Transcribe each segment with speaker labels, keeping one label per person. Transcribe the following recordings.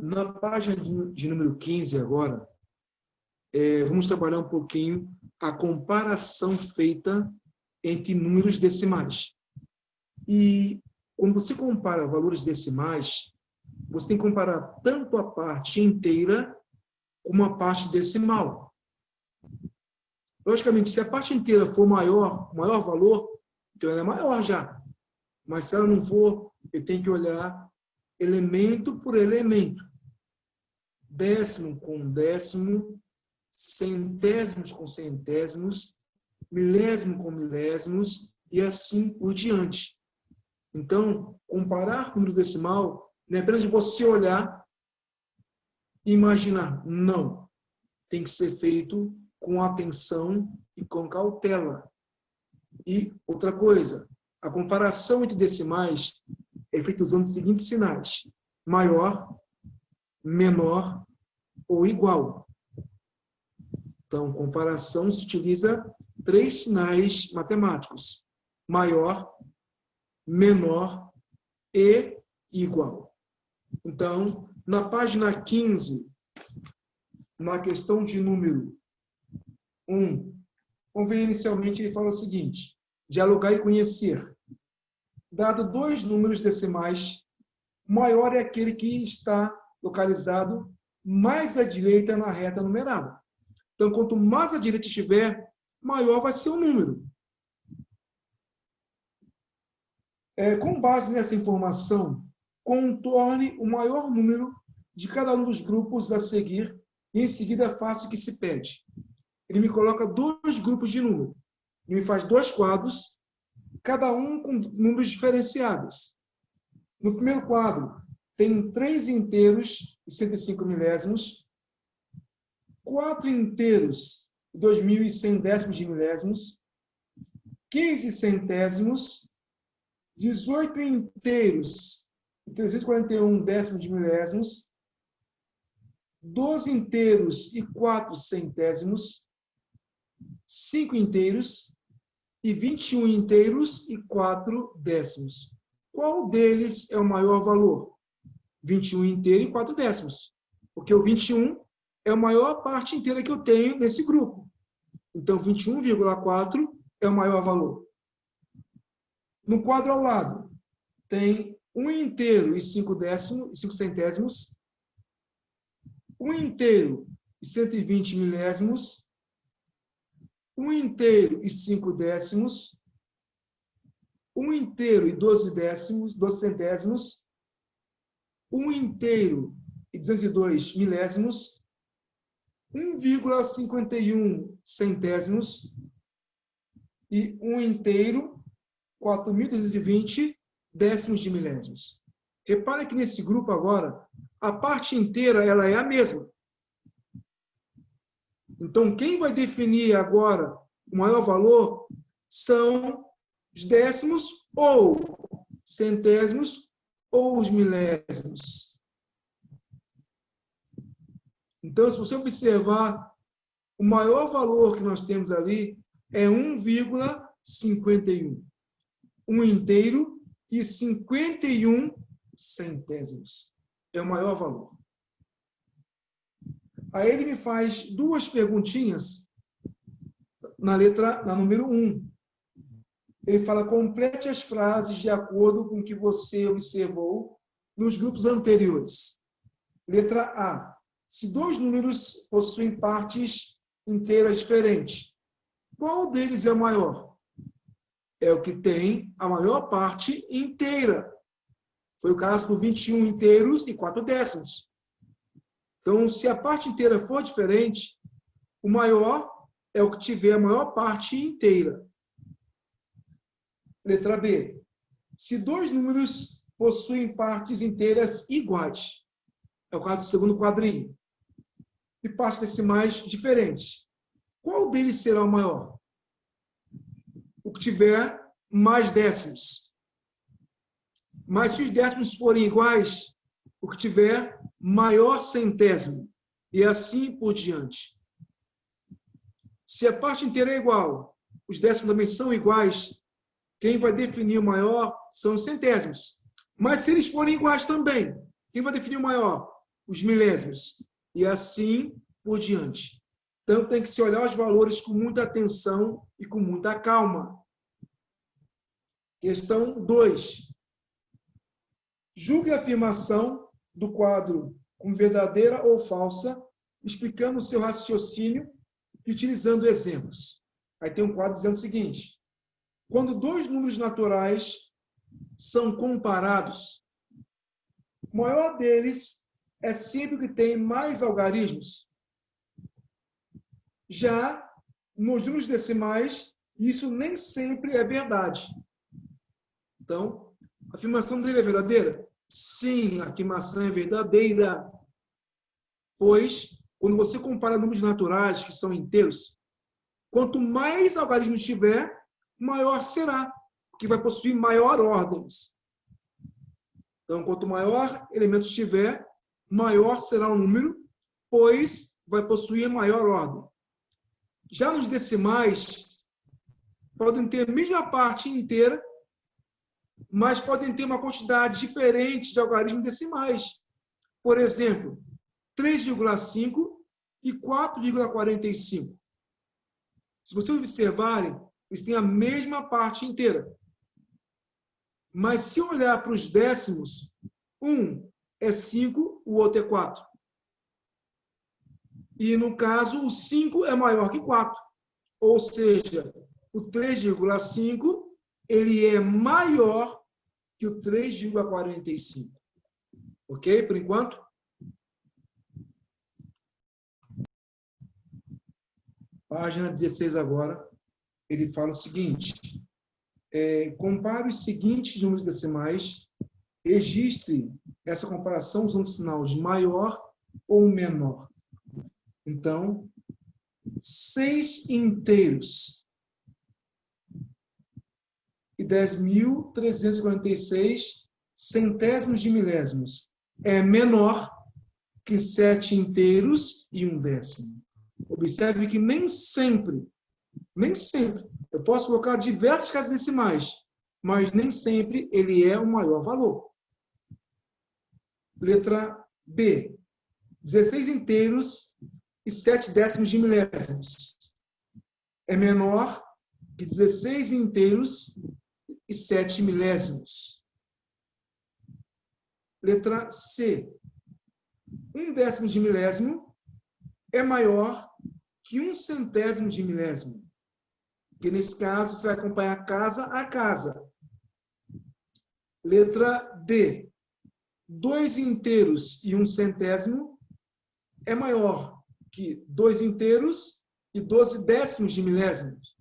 Speaker 1: Na página de número 15 agora, vamos trabalhar um pouquinho a comparação feita entre números decimais. E quando você compara valores decimais, você tem que comparar tanto a parte inteira como a parte decimal. Logicamente, se a parte inteira for maior valor, então ela é maior já. Mas se ela não for, eu tenho que olhar elemento por elemento. Décimo com décimo, centésimos com centésimos, milésimo com milésimos e assim por diante. Então, comparar número decimal não é apenas você olhar e imaginar. Não. Tem que ser feito com atenção e com cautela. E outra coisa, a comparação entre decimais é feita usando os seguintes sinais: maior, menor ou igual. Então, comparação se utiliza 3 sinais matemáticos: maior, menor e igual. Então, na página 15, na questão de número 1, vamos ver inicialmente, ele fala o seguinte: dialogar e conhecer. Dado 2 números decimais, o maior é aquele que está localizado mais à direita na reta numerada. Então, quanto mais à direita estiver, maior vai ser o número. Com base nessa informação, contorne o maior número de cada um dos grupos a seguir e, em seguida, faça o que se pede. Ele me coloca 2 grupos de número. Ele me faz 2 quadros, cada um com números diferenciados. No primeiro quadro, tem 3 inteiros e 105 milésimos, 4 inteiros e 2.100 décimos de milésimos, 15 centésimos, 18 inteiros e 341 décimos de milésimos, 12 inteiros e 4 centésimos, 5 inteiros e 21 inteiros e 4 décimos. Qual deles é o maior valor? 21 inteiro e 4 décimos. Porque o 21 é a maior parte inteira que eu tenho nesse grupo. Então, 21,4 é o maior valor. No quadro ao lado, tem 1 inteiro e 5 centésimos, 1 inteiro e 120 milésimos, 1 inteiro e 5 décimos, 1 inteiro e 12 centésimos, 1 inteiro e 202 milésimos, 1,51 centésimos e 1 inteiro, 4.320 décimos de milésimos. Repare que nesse grupo agora, a parte inteira ela é a mesma. Então, quem vai definir agora o maior valor são os décimos ou centésimos ou os milésimos. Então, se você observar, o maior valor que nós temos ali é 1,51. 1 inteiro e 51 centésimos. É o maior valor. Aí ele me faz 2 perguntinhas na número 1. Ele fala: complete as frases de acordo com o que você observou nos grupos anteriores. Letra A. Se 2 números possuem partes inteiras diferentes, qual deles é o maior? É o que tem a maior parte inteira. Foi o caso do 21 inteiros e 4 décimos. Então, se a parte inteira for diferente, o maior é o que tiver a maior parte inteira. Letra B. Se 2 números possuem partes inteiras iguais, é o caso do segundo quadrinho, e partes decimais diferentes, qual deles será o maior? O que tiver mais décimos. Mas se os décimos forem iguais, o que tiver maior centésimo, e assim por diante. Se a parte inteira é igual, os décimos também são iguais, quem vai definir o maior são os centésimos. Mas se eles forem iguais também, quem vai definir o maior? os milésimos, e assim por diante. Então, tem que se olhar os valores com muita atenção e com muita calma. Questão 2. Julgue a afirmação do quadro como verdadeira ou falsa, explicando o seu raciocínio e utilizando exemplos. Aí tem um quadro dizendo o seguinte: quando dois números naturais são comparados, o maior deles é sempre o que tem mais algarismos. Já nos números decimais, isso nem sempre é verdade. Então, a afirmação dele é verdadeira? Sim, a afirmação é verdadeira. Pois, quando você compara números naturais, que são inteiros, quanto mais algarismos tiver, maior será, porque vai possuir maior ordens. Então, quanto maior elementos tiver, maior será o número, pois vai possuir maior ordem. Já nos decimais, podem ter a mesma parte inteira, mas podem ter uma quantidade diferente de algarismos decimais. Por exemplo, 3,5 e 4,45. Se vocês observarem, eles têm a mesma parte inteira. Mas se olhar para os décimos, um é 5, o outro é 4. E, no caso, o 5 é maior que 4. Ou seja, o 3,5 ele é maior que o 3,45. Ok? Por enquanto? Página 16 agora, ele fala o seguinte: compare os seguintes números decimais, registre essa comparação usando o sinal de maior ou menor. Então, 6 inteiros e 10.346 centésimos de milésimos é menor que 7 inteiros e 1 décimo. Observe que nem sempre, eu posso colocar diversas casas decimais, mas nem sempre ele é o maior valor. Letra B. 16 inteiros e 7 décimos de milésimos é menor que 16 inteiros e 7 milésimos. Letra C. 1 décimo de milésimo é maior que 1 centésimo de milésimo. Que nesse caso você vai acompanhar casa a casa. Letra D. 2 inteiros e 1 centésimo é maior que 2 inteiros e 12 décimos de milésimos.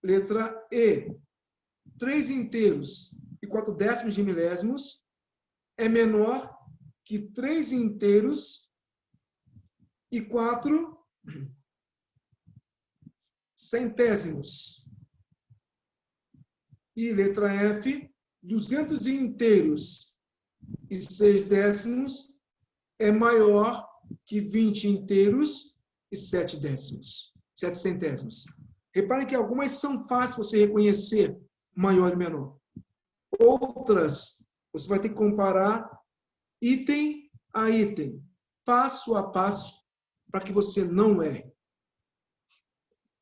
Speaker 1: Letra E. 3 inteiros e 4 décimos de milésimos é menor que 3 inteiros e 4 centésimos. E letra F. 200 inteiros e 6 décimos é maior que 20 inteiros e 7 décimos, 7 centésimos. Reparem que algumas são fáceis você reconhecer maior e menor. Outras, você vai ter que comparar item a item, passo a passo, para que você não erre.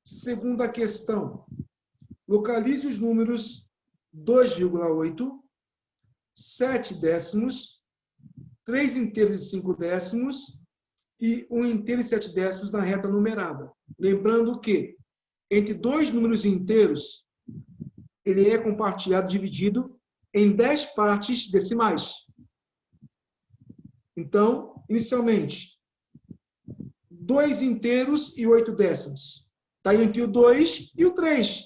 Speaker 1: Segunda questão. Localize os números 2,8, 7 décimos, 3 inteiros e 5 décimos e 1 inteiro e 7 décimos na reta numerada. Lembrando que entre dois números inteiros, ele é compartilhado, dividido em 10 partes decimais. Então, inicialmente, 2 inteiros e 8 décimos. Está entre o 2 e o 3.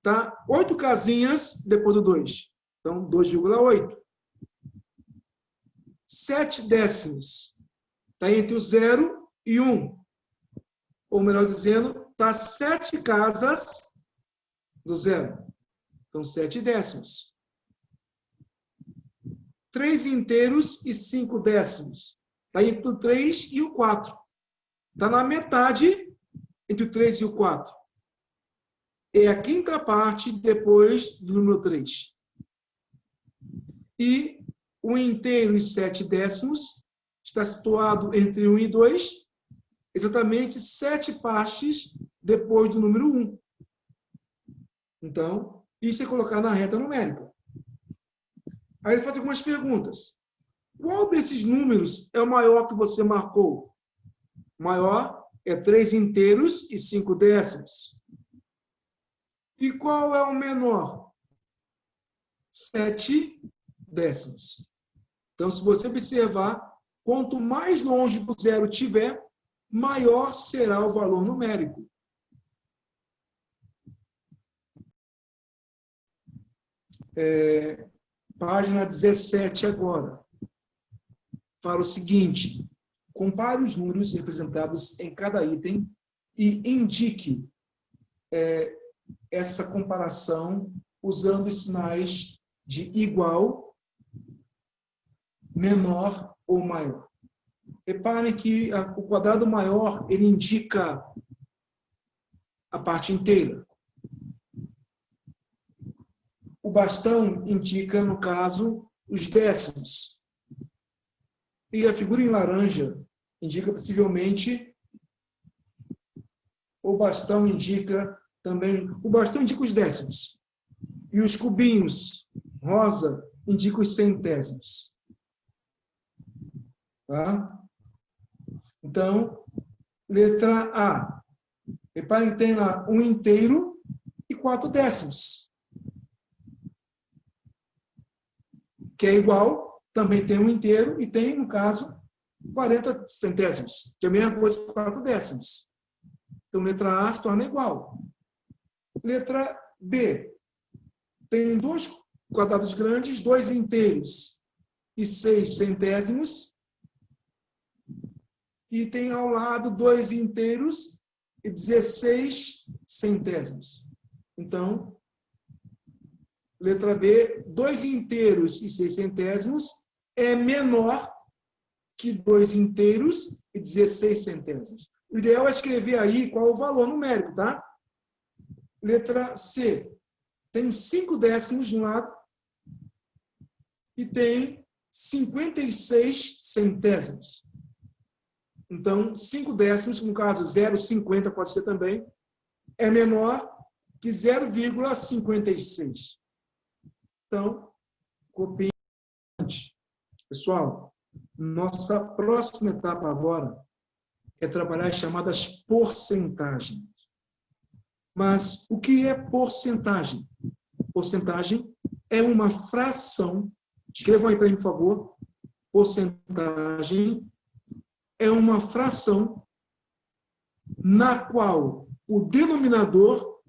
Speaker 1: Tá? 8 casinhas depois do 2. Então, 2,8. 7 décimos. Está entre o 0 e 1. Ou melhor dizendo, está 7 casas do 0. Então, 7 décimos. 3 inteiros e 5 décimos. Está entre o 3 e o 4. Está na metade entre o 3 e o 4. É a quinta parte depois do número 3. E 1 inteiro e 7 décimos está situado entre 1 e 2, exatamente 7 partes depois do número 1. Então, isso é colocar na reta numérica. Aí ele faz algumas perguntas. Qual desses números é o maior que você marcou? O maior é 3 inteiros e 5 décimos. E qual é o menor? 7 décimos. Então, se você observar, quanto mais longe do zero tiver, maior será o valor numérico. Página 17 agora. Fala o seguinte: compare os números representados em cada item e indique essa comparação usando os sinais de igual, menor ou maior. Reparem que o quadrado maior ele indica a parte inteira. O bastão indica, no caso, os décimos. E a figura em laranja indica possivelmente o bastão indica também, o bastão indica os décimos. E os cubinhos rosa indicam os centésimos. Tá? Então, letra A. Reparem que tem lá 1 inteiro e 4 décimos. Que é igual, também tem 1 inteiro e tem, no caso, 40 centésimos, que é a mesma coisa que 4 décimos. Então, letra A se torna igual. Letra B. Tem 2 quadrados grandes, 2 inteiros e 6 centésimos. E tem ao lado 2 inteiros e 16 centésimos. Então, letra B, 2 inteiros e 6 centésimos é menor que 2 inteiros e 16 centésimos. O ideal é escrever aí qual é o valor numérico, tá? Letra C. Tem 5 décimos de um lado e tem 56 centésimos. Então, 5 décimos, no caso 0,50 pode ser também, é menor que 0,56. Então, copiem. Pessoal, nossa próxima etapa agora é trabalhar as chamadas porcentagens. Mas o que é porcentagem? Porcentagem é uma fração. Escrevam aí para mim, por favor. Porcentagem é uma fração na qual o denominador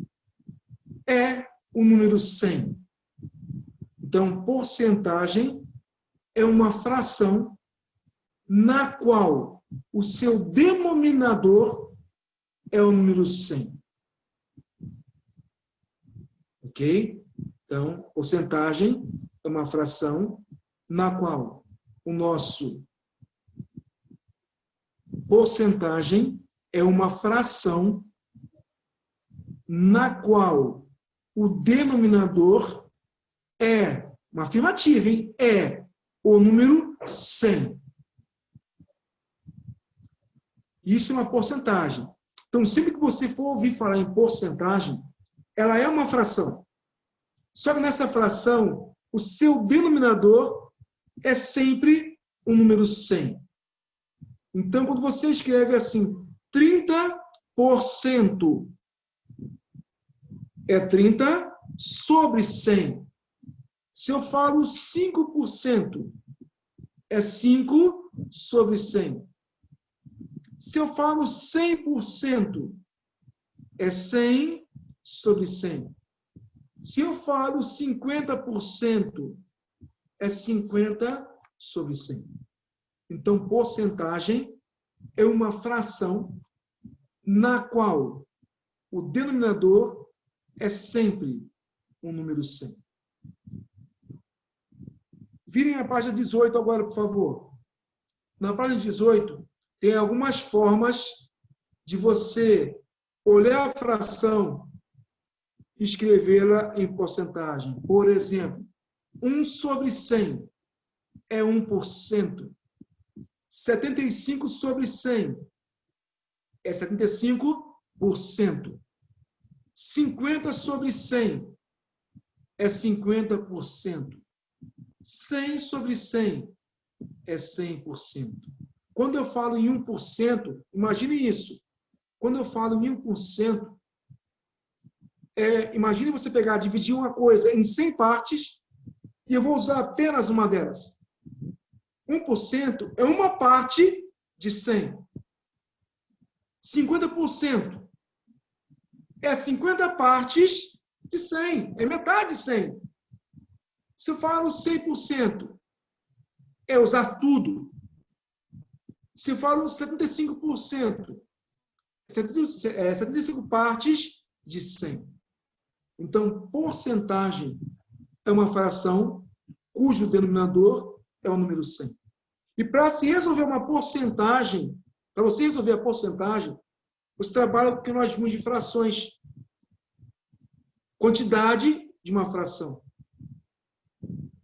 Speaker 1: é o número 100. Então, porcentagem é uma fração na qual o seu denominador é o número 100. Ok? Então, porcentagem é uma fração na qual o nosso porcentagem é uma fração na qual o denominador é uma afirmativa, hein? É o número 100. Isso é uma porcentagem. Então, sempre que você for ouvir falar em porcentagem, ela é uma fração. Só que nessa fração, o seu denominador é sempre o número 100. Então, quando você escreve assim, 30% é 30 sobre 100. Se eu falo 5%, é 5 sobre 100. Se eu falo 100%, é 100 sobre 100. Se eu falo 50%, é 50 sobre 100. Então, porcentagem é uma fração na qual o denominador é sempre um número 100. Virem a página 18 agora, por favor. Na página 18, tem algumas formas de você olhar a fração e escrevê-la em porcentagem. Por exemplo, 1 sobre 100. é 1%. 75 sobre 100 é 75%. 50 sobre 100 é 50%. 100 sobre 100 é 100%. Quando eu falo em 1%, imagine isso. Quando eu falo em 1%, imagine você pegar, dividir uma coisa em 100 partes e eu vou usar apenas uma delas. 1% é uma parte de 100. 50% é 50 partes de 100. É metade de 100. Se eu falo 100%, é usar tudo. Se eu falo 75%, 75 partes de 100. Então, porcentagem é uma fração cujo denominador é o número 100. E para se resolver uma porcentagem, para você resolver a porcentagem, você trabalha com o que nós chamamos de frações. Quantidade de uma fração.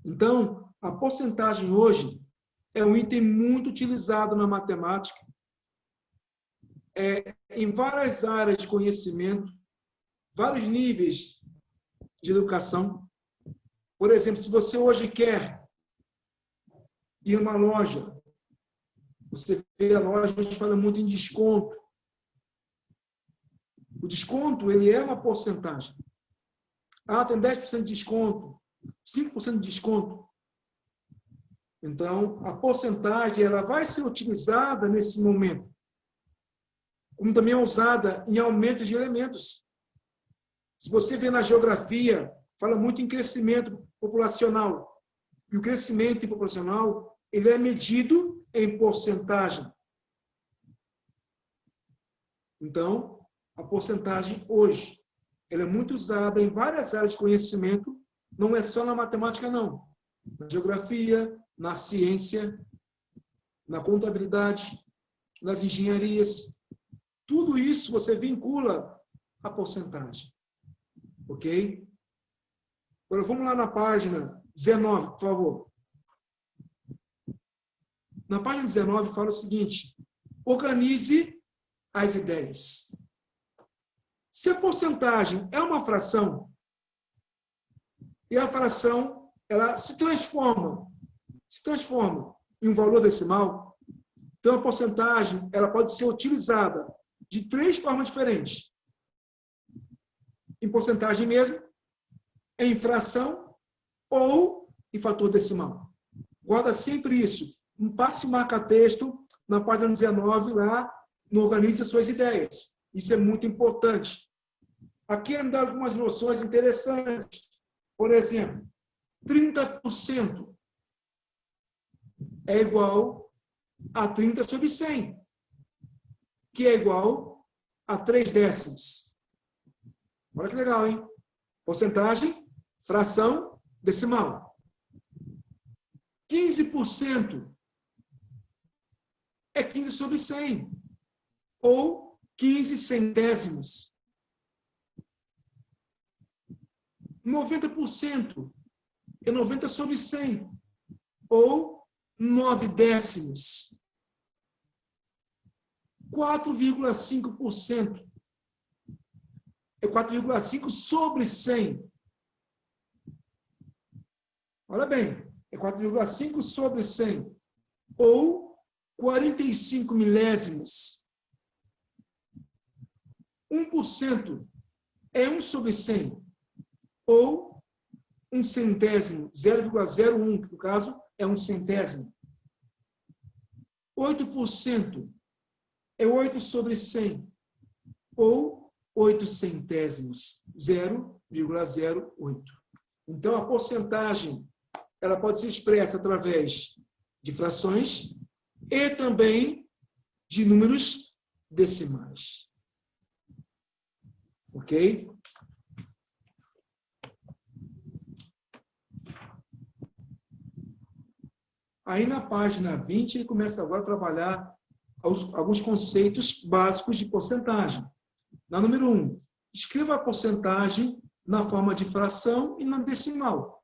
Speaker 1: Então, a porcentagem hoje é um item muito utilizado na matemática, em várias áreas de conhecimento, vários níveis de educação. Por exemplo, se você hoje quer ir a uma loja, você vê a loja, a gente fala muito em desconto. O desconto, ele é uma porcentagem. Ah, tem 10% de desconto, 5% de desconto. Então, a porcentagem ela vai ser utilizada nesse momento, como também é usada em aumento de elementos. Se você vê na geografia, fala muito em crescimento populacional. E o crescimento populacional ele é medido em porcentagem. Então, a porcentagem hoje ela é muito usada em várias áreas de conhecimento, não é só na matemática, não. Na geografia, na ciência, na contabilidade, nas engenharias. Tudo isso você vincula a porcentagem. Ok? Agora vamos lá na página 19, por favor. Na página 19 fala o seguinte: organize as ideias. Se a porcentagem é uma fração, e a fração ela se transforma em um valor decimal, então a porcentagem ela pode ser utilizada de 3 formas diferentes. Em porcentagem mesmo, em fração ou em fator decimal. Guarda sempre isso. Um passe e marca texto na página 19 lá no Organize Suas Ideias. Isso é muito importante. Aqui ele me dá algumas noções interessantes. Por exemplo, 30% é igual a 30 sobre 100, que é igual a 3 décimos. Olha que legal, hein? Porcentagem, fração, decimal. 15% é 15 sobre 100, ou 15 centésimos. 90% é 90 sobre 100, ou 9 décimos. 4,5% é 4,5 sobre 100. Olha bem, é 4,5 sobre 100, ou 45 milésimos. 1% é 1 sobre 100, ou 1 centésimo, 0,01, que no caso é 1 centésimo. 8% é 8 sobre 100, ou 8 centésimos, 0,08. Então, a porcentagem ela pode ser expressa através de frações e também de números decimais. Ok? Aí, na página 20, ele começa agora a trabalhar alguns conceitos básicos de porcentagem. Na número 1, escreva a porcentagem na forma de fração e na decimal.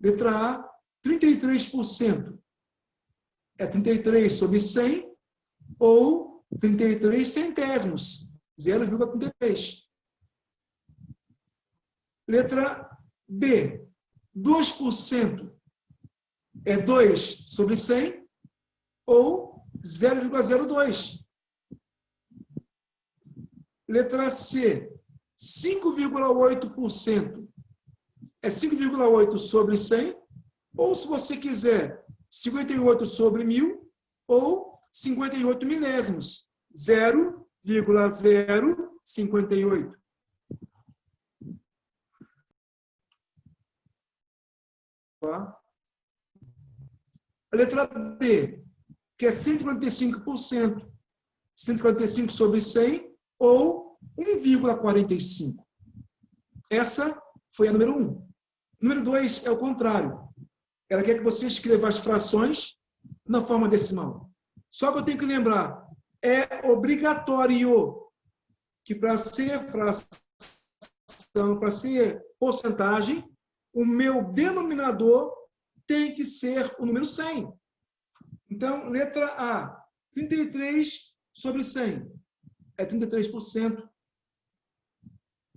Speaker 1: Letra A, 33% é 33 sobre 100 ou 33 centésimos, 0,33. Letra B, 2% é 2 sobre 100 ou 0,02. Letra C, 5,8% é 5,8 sobre 100, ou, se você quiser, 58 sobre 1.000, ou 58 milésimos, 0,058. Tá? A letra D, que é 145%, 145 sobre 100, ou 1,45. Essa foi a número 1. Número 2 é o contrário. Ela quer que você escreva as frações na forma decimal. Só que eu tenho que lembrar, é obrigatório que para ser fração, para ser porcentagem, o meu denominador tem que ser o número 100. Então, letra A, 33 sobre 100 é 33%.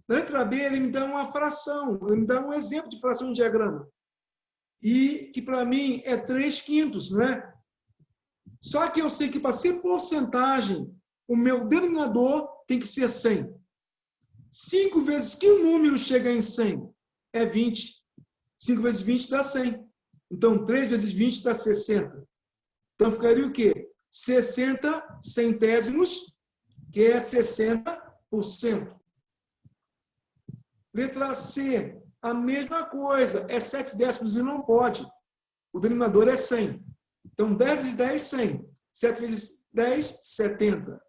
Speaker 1: Na letra B, ele me dá uma fração, ele me dá um exemplo de fração em diagrama. E que, para mim, é 3/5, não é? Só que eu sei que, para ser porcentagem, o meu denominador tem que ser 100. 5 vezes que um número chega em 100 é 20. 5 vezes 20 dá 100. Então, 3 vezes 20 dá 60. Então, ficaria o quê? 60 centésimos, que é 60%. Letra C, a mesma coisa, é 7 décimos e não pode. O denominador é 100. Então, 10 vezes 10, 100. 7 vezes 10, 70.